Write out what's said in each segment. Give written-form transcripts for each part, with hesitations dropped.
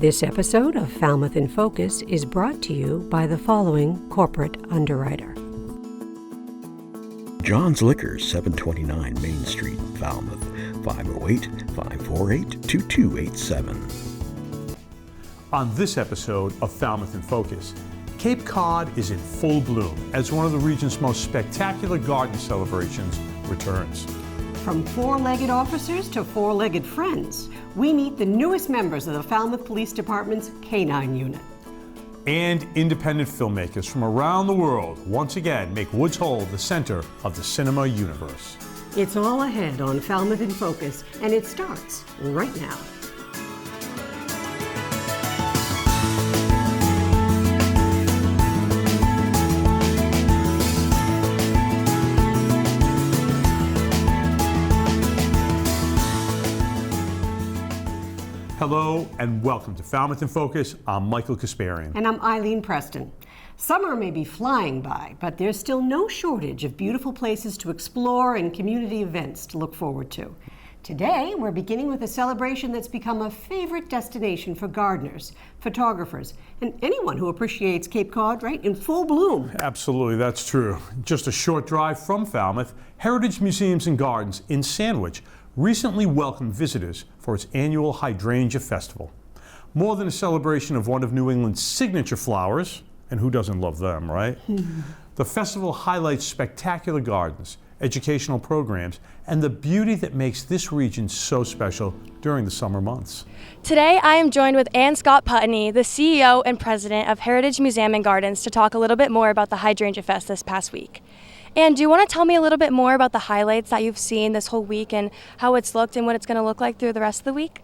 This episode of Falmouth in Focus is brought to you by the following corporate underwriter. John's Liquors, 729 Main Street, Falmouth, 508-548-2287. On this episode of Falmouth in Focus, Cape Cod is in full bloom as one of the region's most spectacular garden celebrations returns. From four-legged officers to four-legged friends, we meet the newest members of the Falmouth Police Department's Canine Unit. And independent filmmakers from around the world once again make Woods Hole the center of the cinema universe. It's all ahead on Falmouth in Focus, and it starts right now. Hello and welcome to Falmouth in Focus. I'm Michael Kasparian. And I'm Eileen Preston. Summer may be flying by, but there's still no shortage of beautiful places to explore and community events to look forward to. Today, we're beginning with a celebration that's become a favorite destination for gardeners, photographers, and anyone who appreciates Cape Cod, right, in full bloom. Absolutely, that's true. Just a short drive from Falmouth, Heritage Museums and Gardens in Sandwich recently welcomed visitors for its annual Hydrangea Festival. More than a celebration of one of New England's signature flowers, and who doesn't love them, right? The festival highlights spectacular gardens, educational programs, and the beauty that makes this region so special during the summer months. Today I am joined with Ann Scott Putney, the CEO and President of Heritage Museum and Gardens, to talk a little bit more about the Hydrangea Fest this past week. And do you want to tell me a little bit more about the highlights that you've seen this whole week and how it's looked and what it's going to look like through the rest of the week?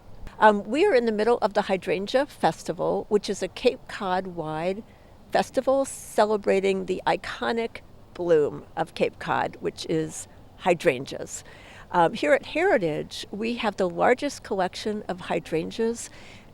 We are in the middle of the Hydrangea Festival, which is a Cape Cod-wide festival celebrating the iconic bloom of Cape Cod, which is hydrangeas. Here at Heritage, we have the largest collection of hydrangeas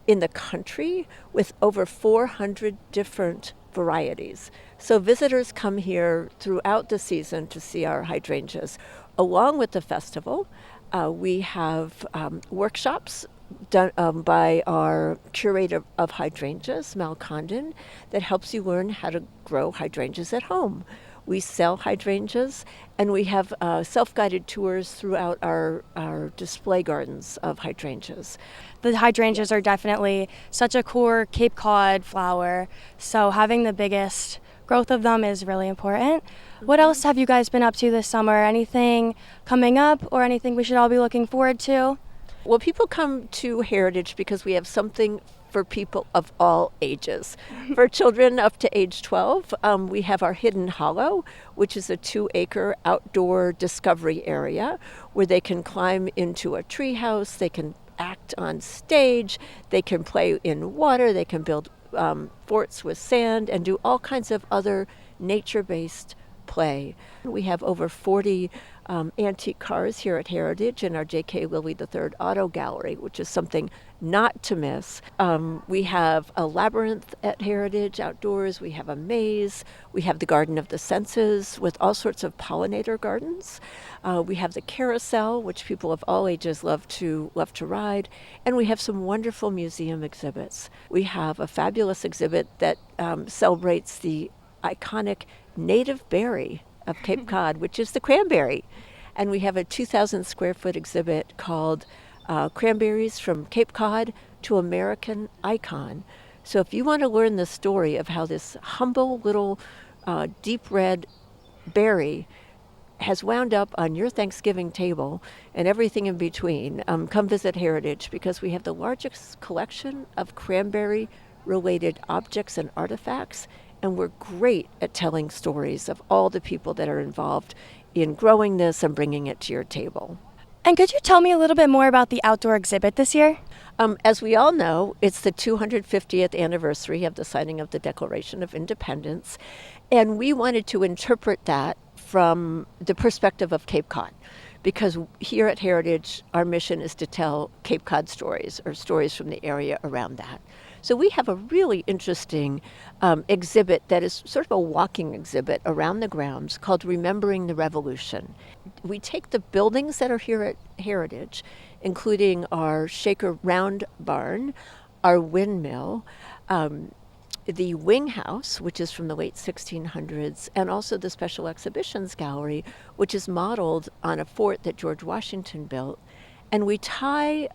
in the country with over 400 different varieties. So visitors come here throughout the season to see our hydrangeas. Along with the festival, we have workshops done by our curator of hydrangeas, Mal Condon, that helps you learn how to grow hydrangeas at home. We sell hydrangeas, and we have self-guided tours throughout our display gardens of hydrangeas. The hydrangeas are definitely such a core Cape Cod flower, so having the biggest growth of them is really important. What else have you guys been up to this summer? Anything coming up or anything we should all be looking forward to? Well, people come to Heritage because we have something for people of all ages. For children up to age 12, we have our Hidden Hollow, which is a 2-acre outdoor discovery area where they can climb into a treehouse, they can act on stage, they can play in water, they can build forts with sand and do all kinds of other nature-based play. We have over 40 antique cars here at Heritage in our J.K. Lilly III Auto Gallery, which is something not to miss. We have a labyrinth at Heritage outdoors. We have a maze. We have the Garden of the Senses with all sorts of pollinator gardens. We have the carousel, which people of all ages love to ride. And we have some wonderful museum exhibits. We have a fabulous exhibit that celebrates the iconic native berry of Cape Cod, which is the cranberry. And we have a 2,000 square foot exhibit called Cranberries from Cape Cod to American Icon. So if you want to learn the story of how this humble little deep red berry has wound up on your Thanksgiving table and everything in between, come visit Heritage because we have the largest collection of cranberry related objects and artifacts. And we're great at telling stories of all the people that are involved in growing this and bringing it to your table. And could you tell me a little bit more about the outdoor exhibit this year? As we all know, it's the 250th anniversary of the signing of the Declaration of Independence. And we wanted to interpret that from the perspective of Cape Cod. Because here at Heritage, our mission is to tell Cape Cod stories or stories from the area around that. So we have a really interesting exhibit that is sort of a walking exhibit around the grounds called Remembering the Revolution. We take the buildings that are here at Heritage, including our Shaker Round Barn, our windmill, the Wing House, which is from the late 1600s, and also the Special Exhibitions Gallery, which is modeled on a fort that George Washington built. And we tie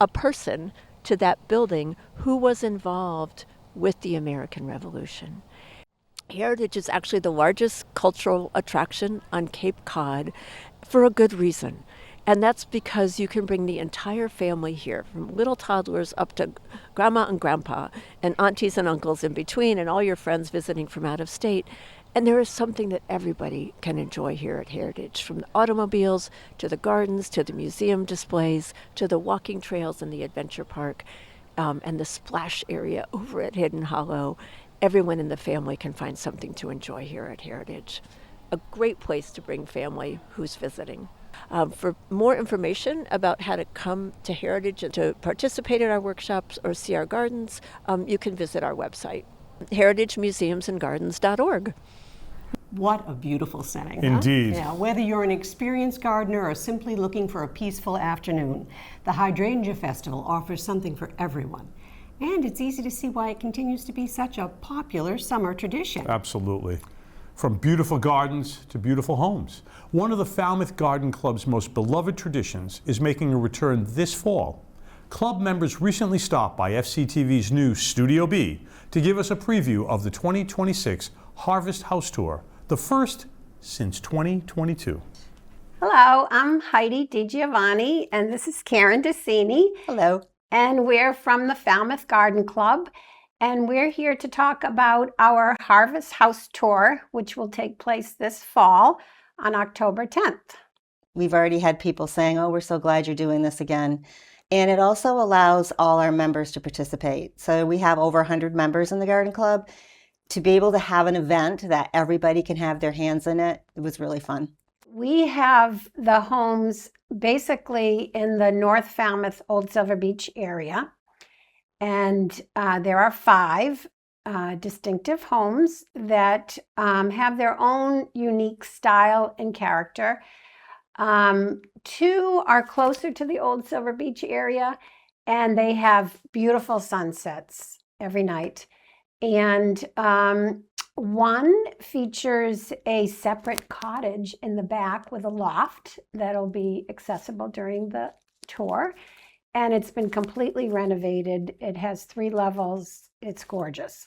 a person to that building who was involved with the American Revolution. Heritage is actually the largest cultural attraction on Cape Cod for a good reason. And that's because you can bring the entire family here, from little toddlers up to grandma and grandpa, and aunties and uncles in between, and all your friends visiting from out of state. And there is something that everybody can enjoy here at Heritage, from the automobiles to the gardens to the museum displays to the walking trails and the adventure park and the splash area over at Hidden Hollow. Everyone in the family can find something to enjoy here at Heritage. A great place to bring family who's visiting. For more information about how to come to Heritage and to participate in our workshops or see our gardens, you can visit our website, heritagemuseumsandgardens.org. What a beautiful setting. Huh? Indeed. Yeah, whether you're an experienced gardener or simply looking for a peaceful afternoon, the Hydrangea Festival offers something for everyone. And it's easy to see why it continues to be such a popular summer tradition. Absolutely. From beautiful gardens to beautiful homes. One of the Falmouth Garden Club's most beloved traditions is making a return this fall. Club members recently stopped by FCTV's new Studio B to give us a preview of the 2026 Harvest House Tour, the first since 2022. Hello, I'm Heidi DiGiovanni, and this is Karen Decini. Hello. And we're from the Falmouth Garden Club, and we're here to talk about our Harvest House Tour, which will take place this fall on October 10th. We've already had people saying, oh, we're so glad you're doing this again. And it also allows all our members to participate. So we have over 100 members in the Garden Club. To be able to have an event that everybody can have their hands in it, it was really fun. We have the homes basically in the North Falmouth, Old Silver Beach area. And there are 5 distinctive homes that have their own unique style and character. 2 are closer to the Old Silver Beach area, and they have beautiful sunsets every night. And 1 features a separate cottage in the back with a loft that'll be accessible during the tour. And it's been completely renovated. It has 3 levels. It's gorgeous.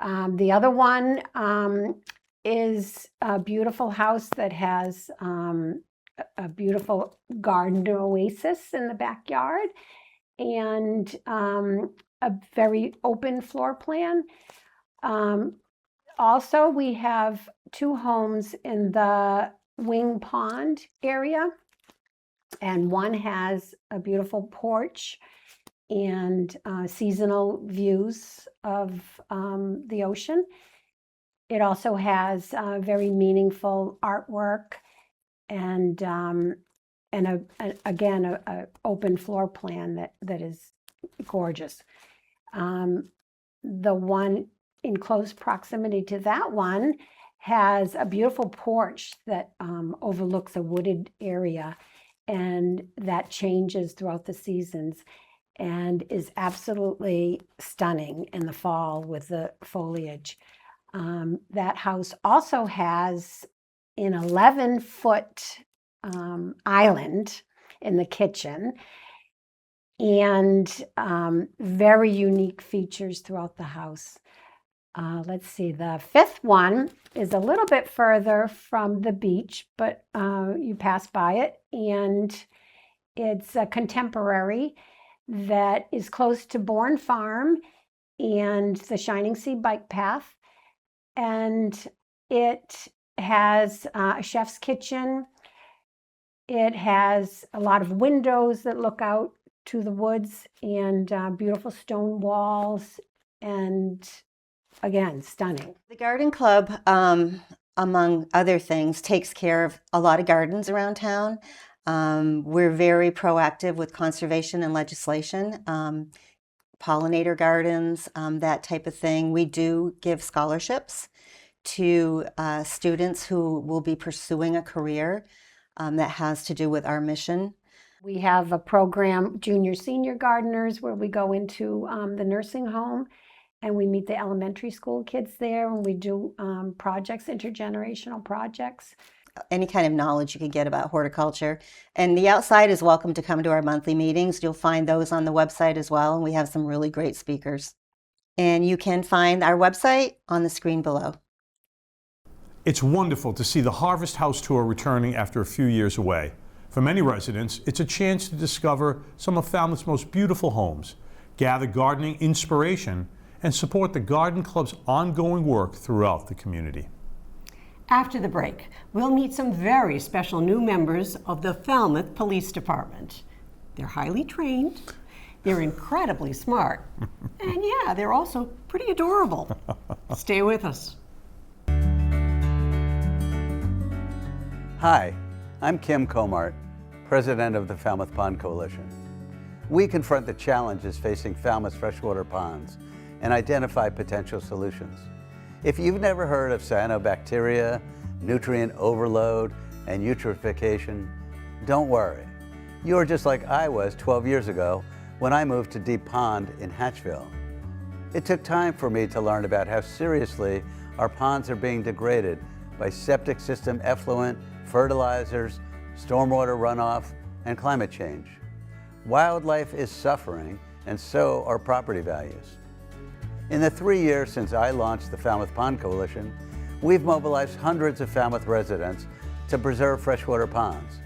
The other one is a beautiful house that has a beautiful garden oasis in the backyard and a very open floor plan. Also, we have 2 homes in the Wing Pond area, and 1 has a beautiful porch and seasonal views of the ocean. It also has very meaningful artwork and again a open floor plan that is gorgeous. The one in close proximity to that one has a beautiful porch that overlooks a wooded area, and that changes throughout the seasons and is absolutely stunning in the fall with the foliage. That house also has an 11-foot island in the kitchen and very unique features throughout the house. Let's see, the 5th one is a little bit further from the beach, but you pass by it, and it's a contemporary that is close to Bourne Farm and the Shining Sea bike path. And it has a chef's kitchen. It has a lot of windows that look out to the woods and beautiful stone walls, and again, stunning. The Garden Club, among other things, takes care of a lot of gardens around town. We're very proactive with conservation and legislation, pollinator gardens, that type of thing. We do give scholarships to students who will be pursuing a career that has to do with our mission. We have a program, junior, senior gardeners, where we go into the nursing home and we meet the elementary school kids there, and we do projects, intergenerational projects. Any kind of knowledge you can get about horticulture. And the outside is welcome to come to our monthly meetings. You'll find those on the website as well, and we have some really great speakers. And you can find our website on the screen below. It's wonderful to see the Harvest House Tour returning after a few years away. For many residents, it's a chance to discover some of Falmouth's most beautiful homes, gather gardening inspiration, and support the Garden Club's ongoing work throughout the community. After the break, we'll meet some very special new members of the Falmouth Police Department. They're highly trained, they're incredibly smart, and yeah, they're also pretty adorable. Stay with us. Hi, I'm Kim Comart, President of the Falmouth Pond Coalition. We confront the challenges facing Falmouth's freshwater ponds and identify potential solutions. If you've never heard of cyanobacteria, nutrient overload, and eutrophication, don't worry. You're just like I was 12 years ago when I moved to Deep Pond in Hatchville. It took time for me to learn about how seriously our ponds are being degraded by septic system effluent, fertilizers, stormwater runoff, and climate change. Wildlife is suffering, and so are property values. In the 3 years since I launched the Falmouth Pond Coalition, we've mobilized hundreds of Falmouth residents to preserve freshwater ponds.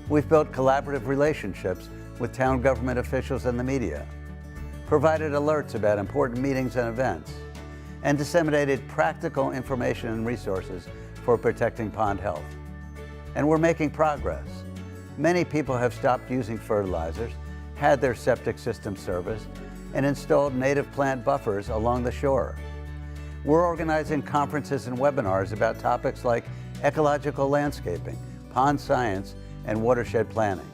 We've built collaborative relationships with town government officials and the media, provided alerts about important meetings and events, and disseminated practical information and resources for protecting pond health. And we're making progress. Many people have stopped using fertilizers, had their septic system serviced, and installed native plant buffers along the shore. We're organizing conferences and webinars about topics like ecological landscaping, pond science, and watershed planning.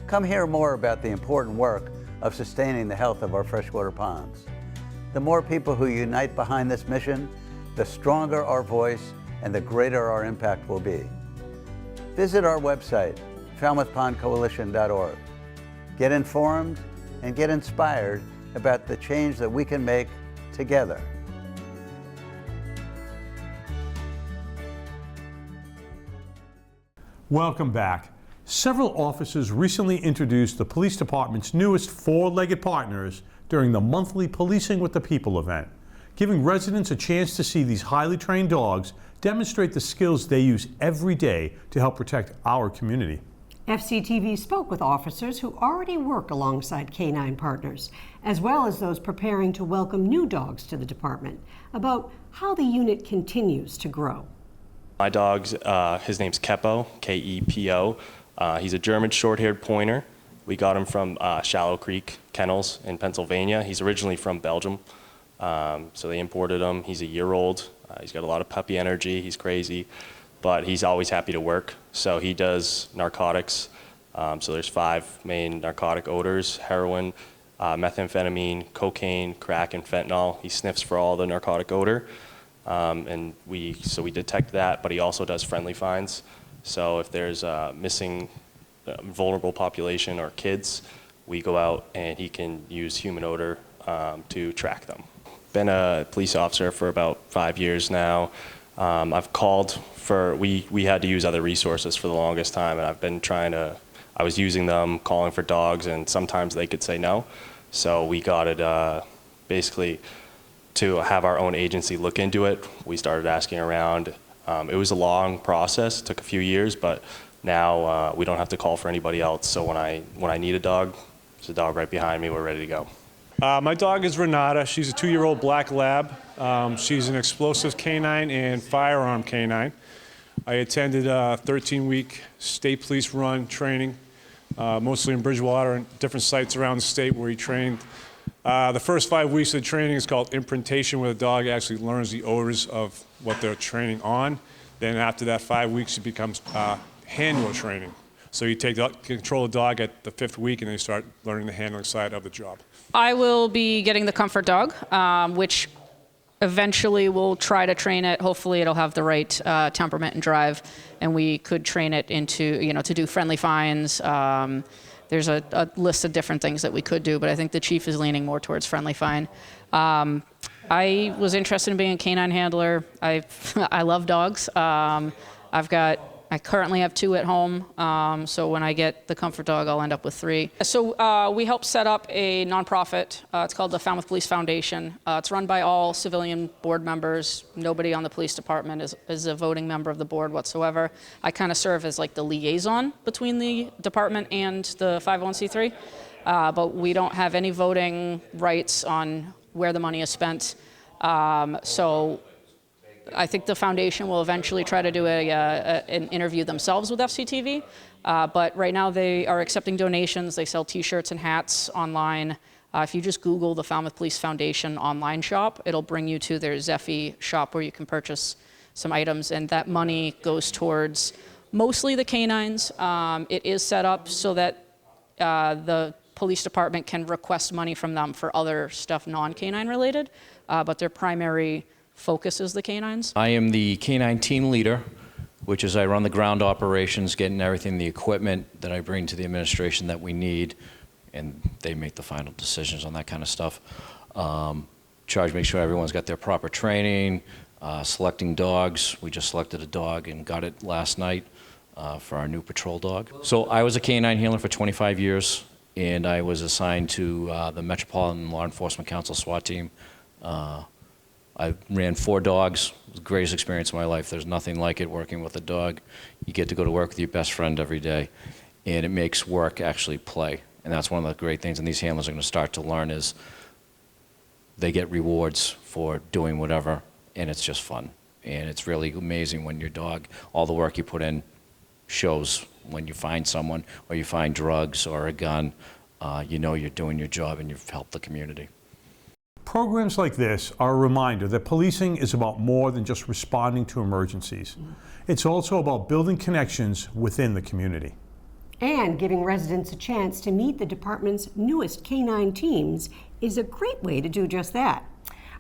Come hear more about the important work of sustaining the health of our freshwater ponds. The more people who unite behind this mission, the stronger our voice and the greater our impact will be. Visit our website, falmouthpondcoalition.org. Get informed and get inspired about the change that we can make together. Welcome back. Several officers recently introduced the police department's newest four-legged partners during the monthly Policing with the People event, giving residents a chance to see these highly trained dogs demonstrate the skills they use every day to help protect our community. FCTV spoke with officers who already work alongside canine partners, as well as those preparing to welcome new dogs to the department, about how the unit continues to grow. My dog's, his name's Kepo, K-E-P-O. He's a German short-haired pointer. We got him from Shallow Creek Kennels in Pennsylvania. He's originally from Belgium, so they imported him. He's a year old. He's got a lot of puppy energy. He's crazy, but he's always happy to work. So he does narcotics. So there's 5 main narcotic odors: heroin, methamphetamine, cocaine, crack, and fentanyl. He sniffs for all the narcotic odor. And we detect that, but he also does friendly finds. So if there's a missing vulnerable population or kids, we go out and he can use human odor to track them. Been a police officer for about 5 years now. I've called for, we had to use other resources for the longest time, and I've been I was using them, calling for dogs, and sometimes they could say no. So we got it basically to have our own agency look into it. We started asking around. It was a long process, took a few years, but now we don't have to call for anybody else. So when I need a dog, there's a dog right behind me, we're ready to go. My dog is Renata. She's a 2-year-old black lab. She's an explosive canine and firearm canine. I attended a 13-week state police run training, mostly in Bridgewater and different sites around the state where he trained. The first 5 weeks of the training is called imprintation, where the dog actually learns the odors of what they're training on. Then after that 5 weeks, it becomes handler training. So you control the dog at the 5th week, and then you start learning the handling side of the job. I will be getting the Comfort dog, which eventually we'll try to train it. Hopefully it'll have the right temperament and drive, and we could train it into, to do friendly fines. There's a list of different things that we could do, but I think the chief is leaning more towards friendly fine. I was interested in being a canine handler. I love dogs. I currently have 2 at home, so when I get the comfort dog, I'll end up with 3. So we helped set up a nonprofit. It's called the Falmouth Police Foundation. It's run by all civilian board members. Nobody on the police department is a voting member of the board whatsoever. I kind of serve as like the liaison between the department and the 501c3, but we don't have any voting rights on where the money is spent. So I think the foundation will eventually try to do an interview themselves with FCTV, but right now they are accepting donations. They sell T-shirts and hats online. If you just Google the Falmouth Police Foundation online shop, it'll bring you to their Zeffy shop where you can purchase some items, and that money goes towards mostly the canines. It is set up so that the police department can request money from them for other stuff non-canine related, but their primary focus is the canines. I am the canine team leader, which is I run the ground operations, getting everything, the equipment that I bring to the administration that we need, and they make the final decisions on that kind of stuff. Charge make sure everyone's got their proper training, selecting dogs. We just selected a dog and got it last night for our new patrol dog. So I was a canine handler for 25 years, and I was assigned to the Metropolitan Law Enforcement Council SWAT team. I ran 4 dogs. It was the greatest experience of my life. There's nothing like it working with a dog. You get to go to work with your best friend every day, and it makes work actually play. And that's one of the great things, and these handlers are going to start to learn, is they get rewards for doing whatever, and it's just fun. And it's really amazing when your dog, all the work you put in shows when you find someone or you find drugs or a gun, you know you're doing your job and you've helped the community. Programs like this are a reminder that policing is about more than just responding to emergencies. It's also about building connections within the community. And giving residents a chance to meet the department's newest canine teams is a great way to do just that.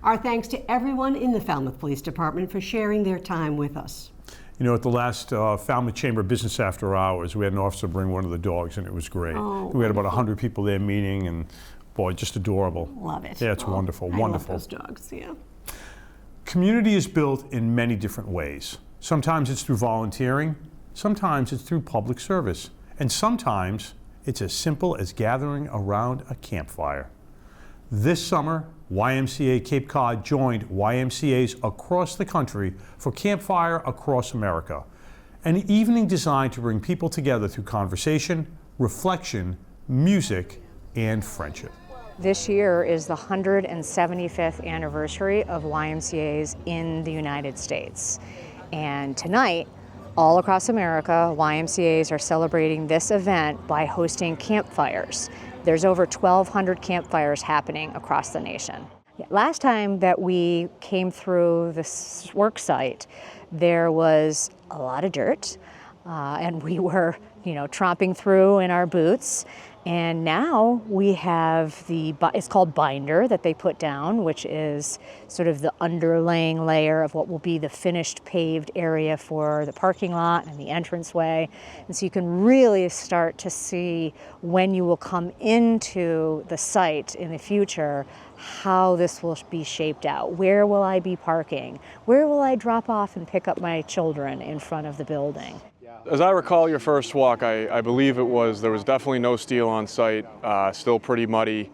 Our thanks to everyone in the Falmouth Police Department for sharing their time with us. You know, at the last Falmouth Chamber of Business After Hours, we had an officer bring one of the dogs, and it was great. Oh, we had about 100 people there meeting, and boy, just adorable. Love it. Yeah, it's wonderful, wonderful. I love those dogs, yeah. Community is built in many different ways. Sometimes it's through volunteering, sometimes it's through public service, and sometimes it's as simple as gathering around a campfire. This summer, YMCA Cape Cod joined YMCAs across the country for Campfire Across America, an evening designed to bring people together through conversation, reflection, music, and friendship. This year is the 175th anniversary of YMCAs in the United States. And tonight, all across America, YMCAs are celebrating this event by hosting campfires. There's over 1,200 campfires happening across the nation. Last time that we came through this work site, there was a lot of dirt, and we were, tromping through in our boots. And now we have it's called binder that they put down, which is sort of the underlaying layer of what will be the finished paved area for the parking lot and the entranceway. And so you can really start to see when you will come into the site in the future how this will be shaped out. Where will I be parking? Where will I drop off and pick up my children in front of the building? As I recall your first walk, I believe there was definitely no steel on site, still pretty muddy,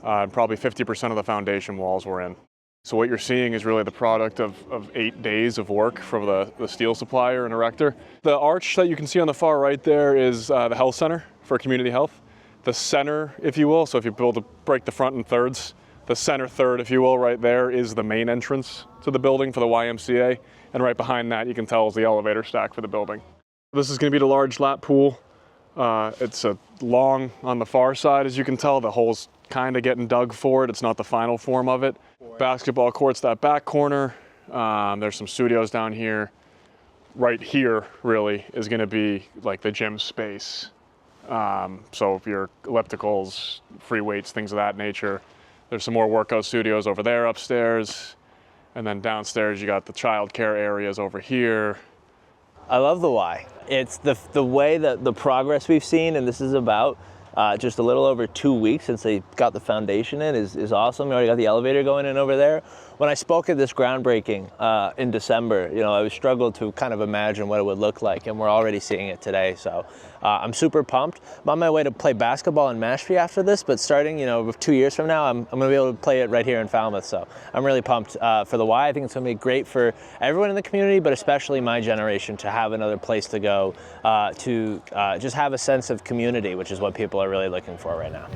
and probably 50% of the foundation walls were in. So what you're seeing is really the product of 8 days of work from the steel supplier and erector. The arch that you can see on the far right there is the health center for community health. The center, if you will, so if you break the front in thirds, the center third, if you will, right there is the main entrance to the building for the YMCA, and right behind that you can tell is the elevator stack for the building. This is going to be the large lap pool. It's long on the far side, as you can tell. The hole's kind of getting dug for it. It's not the final form of it. Basketball courts, that back corner. There's some studios down here. Right here, really, is going to be like the gym space. So if your ellipticals, free weights, things of that nature. There's some more workout studios over there upstairs. And then downstairs you got the child care areas over here. I love the Y. It's the way that the progress we've seen, and this is about just a little over 2 weeks since they got the foundation in, is awesome. We already got the elevator going in over there. When I spoke at this groundbreaking in December, I struggled to kind of imagine what it would look like, and we're already seeing it today. So I'm super pumped. I'm on my way to play basketball in Mashpee after this, but starting 2 years from now, I'm going to be able to play it right here in Falmouth. So I'm really pumped for the Y. I think it's going to be great for everyone in the community, but especially my generation, to have another place to go to just have a sense of community, which is what people are really looking for right now.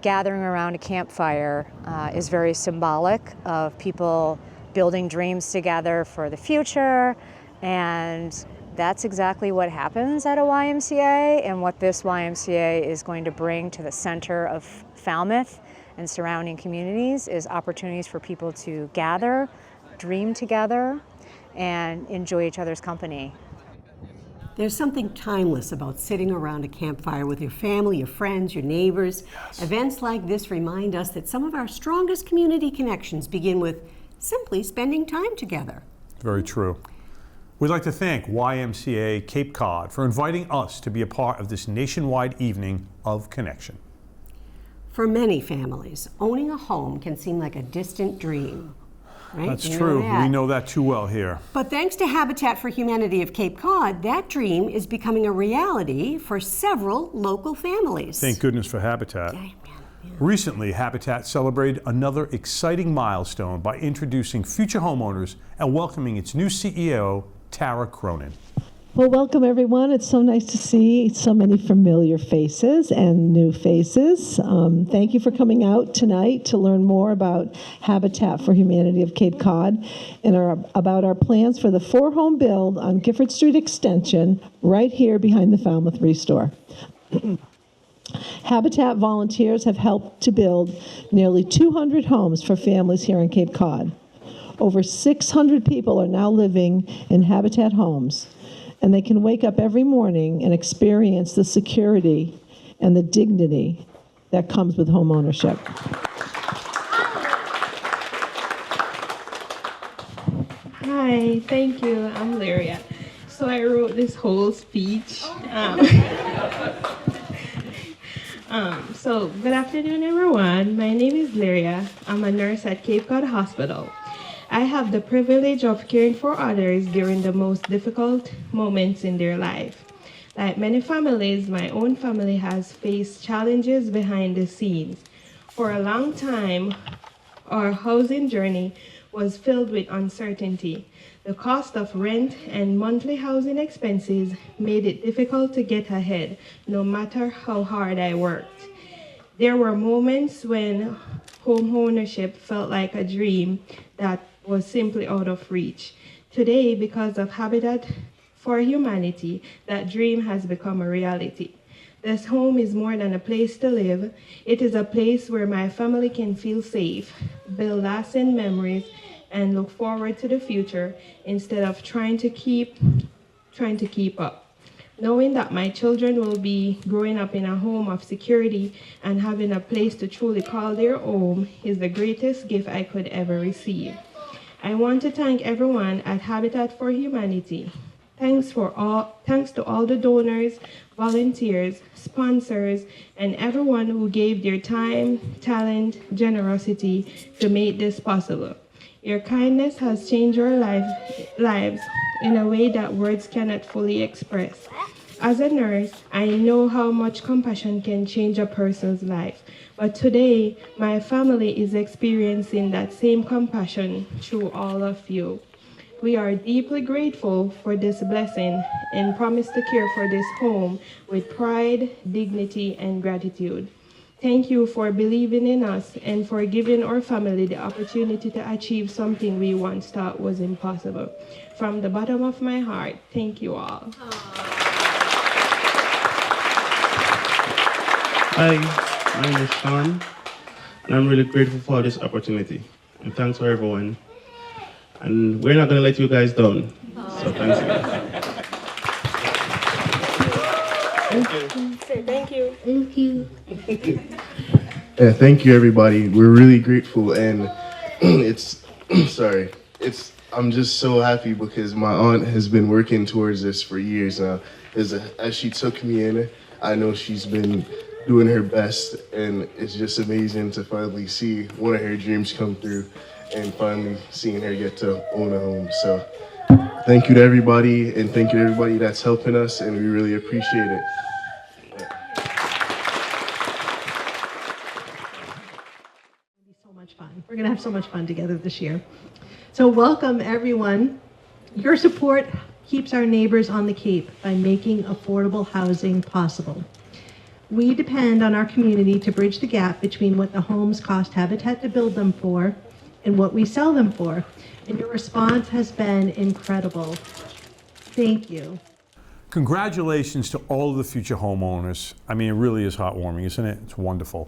Gathering around a campfire is very symbolic of people building dreams together for the future, and that's exactly what happens at a YMCA, and what this YMCA is going to bring to the center of Falmouth and surrounding communities is opportunities for people to gather, dream together, and enjoy each other's company. There's something timeless about sitting around a campfire with your family, your friends, your neighbors. Yes. Events like this remind us that some of our strongest community connections begin with simply spending time together. Very true. We'd like to thank YMCA Cape Cod for inviting us to be a part of this nationwide evening of connection. For many families, owning a home can seem like a distant dream. Right? That's true. We know that too well here. But thanks to Habitat for Humanity of Cape Cod, that dream is becoming a reality for several local families. Thank goodness for Habitat. Yeah. Recently, Habitat celebrated another exciting milestone by introducing future homeowners and welcoming its new CEO, Tara Cronin. Well, welcome everyone. It's so nice to see so many familiar faces and new faces. Thank you for coming out tonight to learn more about Habitat for Humanity of Cape Cod and about our plans for the 4-home build on Gifford Street Extension right here behind the Falmouth Restore. Habitat volunteers have helped to build nearly 200 homes for families here in Cape Cod. Over 600 people are now living in Habitat homes, and they can wake up every morning and experience the security and the dignity that comes with home ownership. Hi, thank you. I'm Lyria. So I wrote this whole speech. So good afternoon, everyone. My name is Lyria. I'm a nurse at Cape Cod Hospital. I have the privilege of caring for others during the most difficult moments in their life. Like many families, my own family has faced challenges behind the scenes. For a long time, our housing journey was filled with uncertainty. The cost of rent and monthly housing expenses made it difficult to get ahead, no matter how hard I worked. There were moments when home ownership felt like a dream that was simply out of reach. Today, because of Habitat for Humanity, that dream has become a reality. This home is more than a place to live. It is a place where my family can feel safe, build lasting memories, and look forward to the future instead of trying to keep up. Knowing that my children will be growing up in a home of security and having a place to truly call their home is the greatest gift I could ever receive. I want to thank everyone at Habitat for Humanity. Thanks to all the donors, volunteers, sponsors, and everyone who gave their time, talent, generosity to make this possible. Your kindness has changed our lives in a way that words cannot fully express. As a nurse, I know how much compassion can change a person's life. But today, my family is experiencing that same compassion through all of you. We are deeply grateful for this blessing and promise to care for this home with pride, dignity, and gratitude. Thank you for believing in us and for giving our family the opportunity to achieve something we once thought was impossible. From the bottom of my heart, thank you all. Hi, my name is Sean, and I'm really grateful for this opportunity. And thanks for everyone. And we're not going to let you guys down. So thanks again. Thank you. Say thank you. Thank you. Yeah, thank you, everybody. We're really grateful. And it's sorry. I'm just so happy because my aunt has been working towards this for years now. As she took me in, I know she's been doing her best, and it's just amazing to finally see one of her dreams come through and finally seeing her get to own a home. So thank you to everybody, and thank you to everybody that's helping us, and we really appreciate it. We're going to have so much fun together this year. So welcome, everyone. Your support keeps our neighbors on the Cape by making affordable housing possible. We depend on our community to bridge the gap between what the homes cost Habitat to build them for and what we sell them for. And your response has been incredible. Thank you. Congratulations to all of the future homeowners. I mean, it really is heartwarming, isn't it? It's wonderful.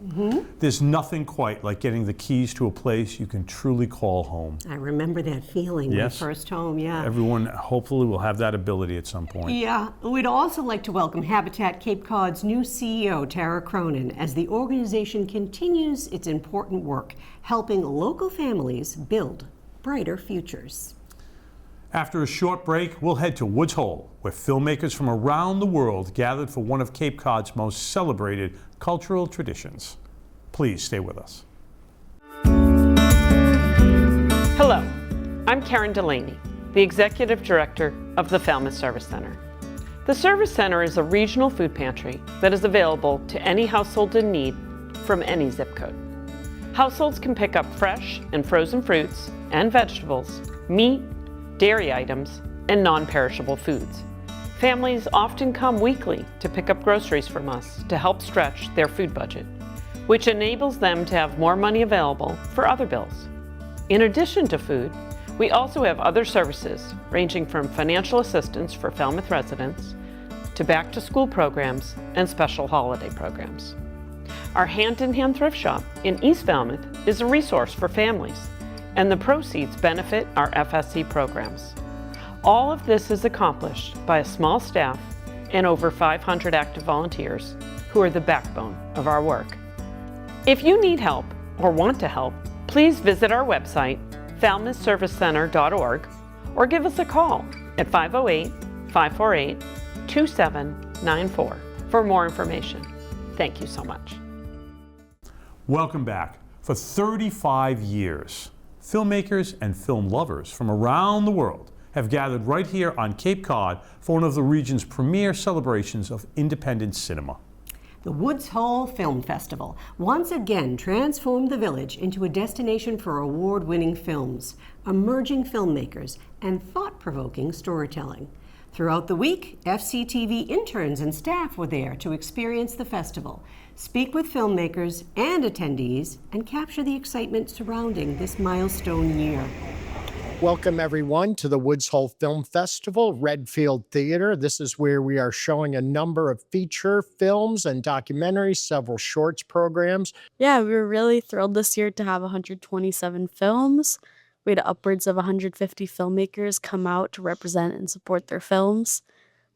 There's nothing quite like getting the keys to a place you can truly call home. I remember that feeling, Yes. my first home, yeah. Everyone hopefully will have that ability at some point. Yeah, we'd also like to welcome Habitat Cape Cod's new CEO, Tara Cronin, as the organization continues its important work, helping local families build brighter futures. After a short break, we'll head to Woods Hole, where filmmakers from around the world gathered for one of Cape Cod's most celebrated cultural traditions. Please stay with us. Hello, I'm Karen Delaney, the Executive Director of the Falmouth Service Center. The Service Center is a regional food pantry that is available to any household in need from any zip code. Households can pick up fresh and frozen fruits and vegetables, meat, dairy items, and non-perishable foods. Families often come weekly to pick up groceries from us to help stretch their food budget, which enables them to have more money available for other bills. In addition to food, we also have other services ranging from financial assistance for Falmouth residents to back-to-school programs and special holiday programs. Our hand-in-hand thrift shop in East Falmouth is a resource for families, and the proceeds benefit our FSC programs. All of this is accomplished by a small staff and over 500 active volunteers who are the backbone of our work. If you need help or want to help, please visit our website, falmouthservicecenter.org, or give us a call at 508-548-2794 for more information. Thank you so much. Welcome back. For 35 years, filmmakers and film lovers from around the world have gathered right here on Cape Cod for one of the region's premier celebrations of independent cinema. The Woods Hole Film Festival once again transformed the village into a destination for award-winning films, emerging filmmakers, and thought-provoking storytelling. Throughout the week, FCTV interns and staff were there to experience the festival, speak with filmmakers and attendees, and capture the excitement surrounding this milestone year. Welcome, everyone, to the Woods Hole Film Festival, Redfield Theater. This is where we are showing a number of feature films and documentaries, several shorts programs. Yeah, we were really thrilled this year to have 127 films. We had upwards of 150 filmmakers come out to represent and support their films,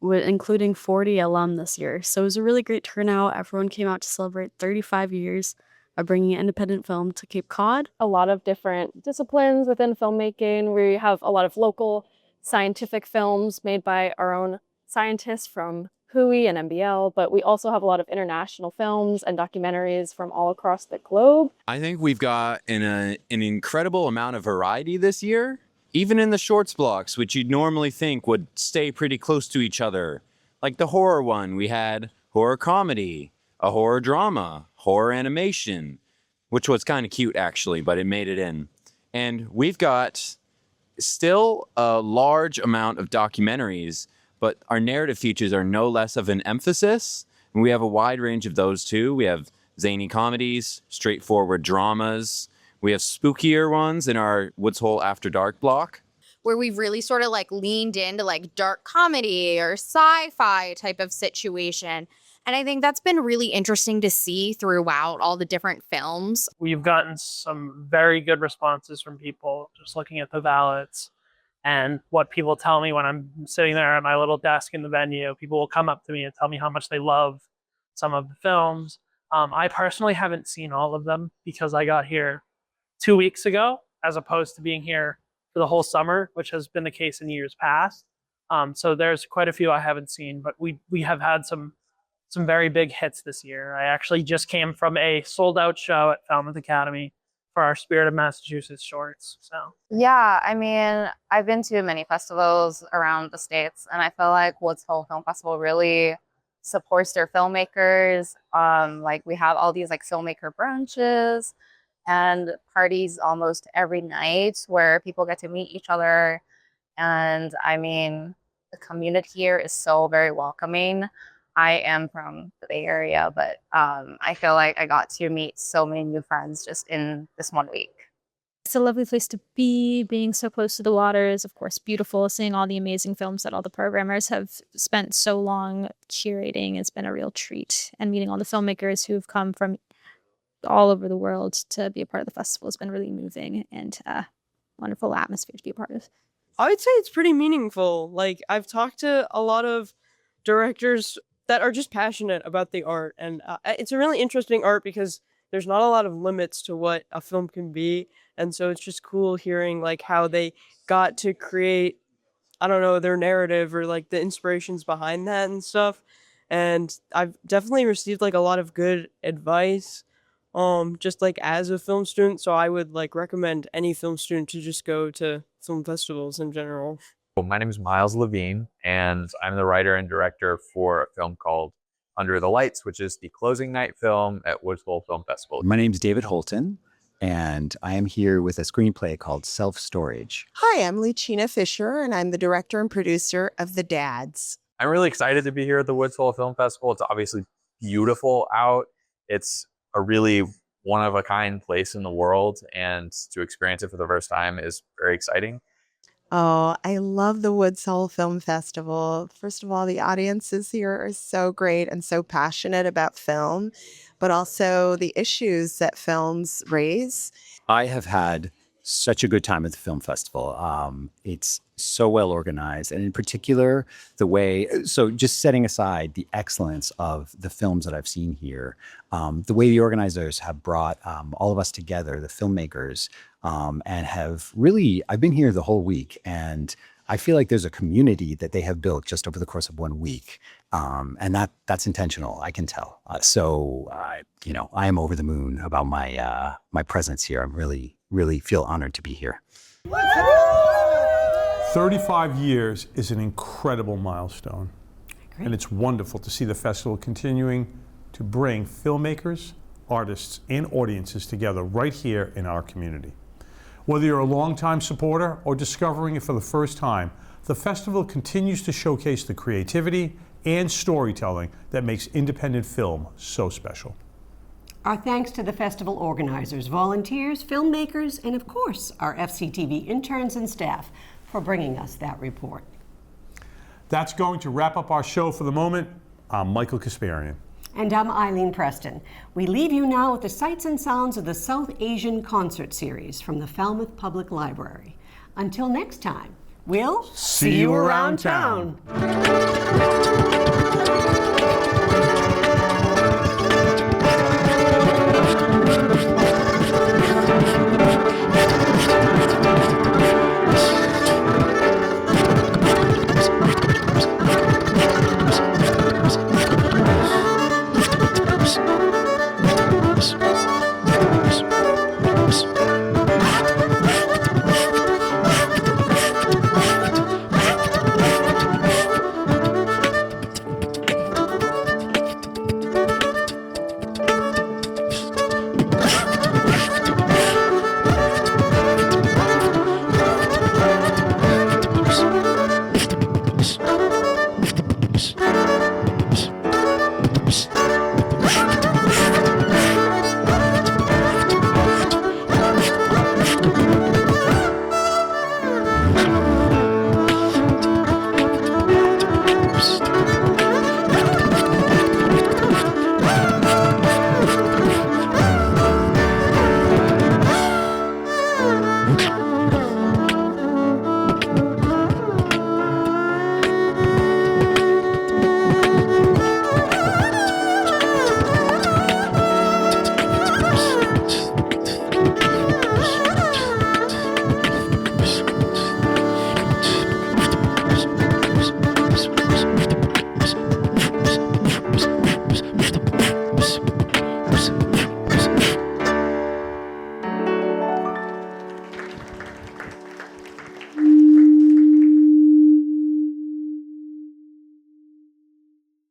including 40 alum this year. So it was a really great turnout. Everyone came out to celebrate 35 years of bringing independent film to Cape Cod. A lot of different disciplines within filmmaking. We have a lot of local scientific films made by our own scientists from HUI and MBL, but we also have a lot of international films and documentaries from all across the globe. I think we've got an incredible amount of variety this year, even in the shorts blocks, which you'd normally think would stay pretty close to each other. Like the horror one, we had horror comedy, a horror drama, horror animation, which was kind of cute actually, but it made it in. And we've got still a large amount of documentaries, but our narrative features are no less of an emphasis. And we have a wide range of those too. We have zany comedies, straightforward dramas. We have spookier ones in our Woods Hole After Dark block, where we've really sort of like leaned into like dark comedy or sci-fi type of situation. And I think that's been really interesting to see throughout all the different films. We've gotten some very good responses from people just looking at the ballots and what people tell me when I'm sitting there at my little desk in the venue. People will come up to me and tell me how much they love some of the films. I personally haven't seen all of them because I got here 2 weeks ago. as opposed to being here for the whole summer, which has been the case in years past. So there's quite a few I haven't seen, but we have had some very big hits this year. I actually just came from a sold out show at Falmouth Academy for our Spirit of Massachusetts shorts. So Yeah, I mean, I've been to many festivals around the States, and I feel like Woods Hole Film Festival really supports their filmmakers. Like we have all these like filmmaker brunches and parties almost every night where people get to meet each other. And I mean, the community here is so very welcoming. I am from the Bay Area, but I feel like I got to meet so many new friends just in this 1 week. It's a lovely place to be. Being so close to the water is, of course, beautiful. Seeing all the amazing films that all the programmers have spent so long curating has been a real treat. And meeting all the filmmakers who have come from all over the world to be a part of the festival has been really moving and a wonderful atmosphere to be a part of. I would say it's pretty meaningful. Like, I've talked to a lot of directors that are just passionate about the art. And it's a really interesting art because there's not a lot of limits to what a film can be. And so it's just cool hearing like how they got to create, I don't know, their narrative or like the inspirations behind that and stuff. And I've definitely received like a lot of good advice, just like as a film student. So I would like recommend any film student to just go to film festivals in general. My name is Miles Levine, and I'm the writer and director for a film called Under the Lights, which is the closing night film at Woods Hole Film Festival. My name's David Holton, and I am here with a screenplay called Self-Storage. Hi, I'm Lucina Fisher, and I'm the director and producer of The Dads. I'm really excited to be here at the Woods Hole Film Festival. It's obviously beautiful out. It's a really one-of-a-kind place in the world, and to experience it for the first time is very exciting. Oh, I love the Woods Hole Film Festival. First of all, the audiences here are so great and so passionate about film, but also the issues that films raise. I have had such a good time at the film festival. It's so well organized, and in particular, the way, so just setting aside the excellence of the films that I've seen here, the way the organizers have brought all of us together, the filmmakers, and have really, I've been here the whole week, and I feel like there's a community that they have built just over the course of 1 week. And that's intentional, I can tell. I am over the moon about my presence here. I'm really feel honored to be here. 35 years is an incredible milestone. And it's wonderful to see the festival continuing to bring filmmakers, artists, and audiences together right here in our community. Whether you're a longtime supporter or discovering it for the first time, the festival continues to showcase the creativity and storytelling that makes independent film so special. Our thanks to the festival organizers, volunteers, filmmakers, and of course, our FCTV interns and staff for bringing us that report. That's going to wrap up our show for the moment. I'm Michael Kasparian. And I'm Eileen Preston. We leave you now with the sights and sounds of the South Asian Concert Series from the Falmouth Public Library. Until next time, we'll see you around town.